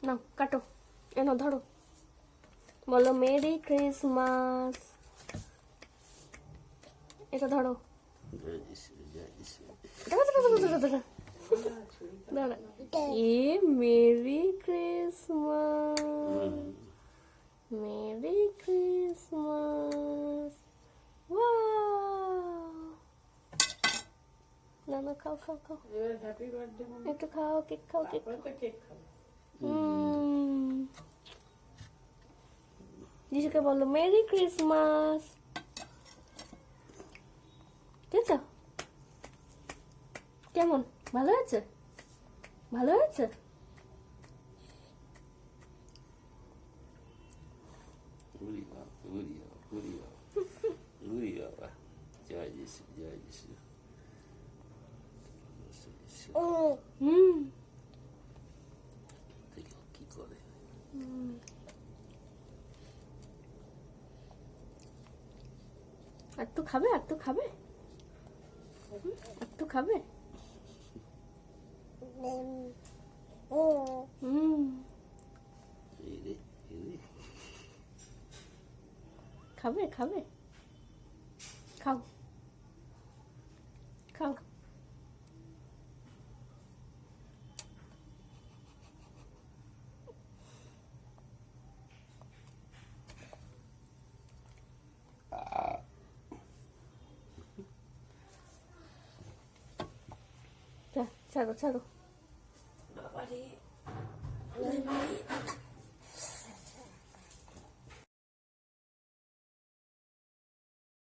নাও কাটো, এনো ধরো, বলো মেরি ক্রিসমাস। এটা ধরো, এ মেরি ক্রিসমাস, মেরি ক্রিসমাস। না না, খাও খাও খাও, হ্যাপি বার্থডে একটু খাও, কেক খাও, কেক খাও। কেক খাবো। যিশুকে বলো মেরি ক্রিসমাস। ঠিক আছে? কেমন, ভালো হয়েছে? ভালো হয়েছে? হুম। কি করে আর তো খাবে, আর তো খাবে, আর তো খাবে। খাবে খাবে, খাও খাও। ছাড়ো ছাড়ো। বাবারে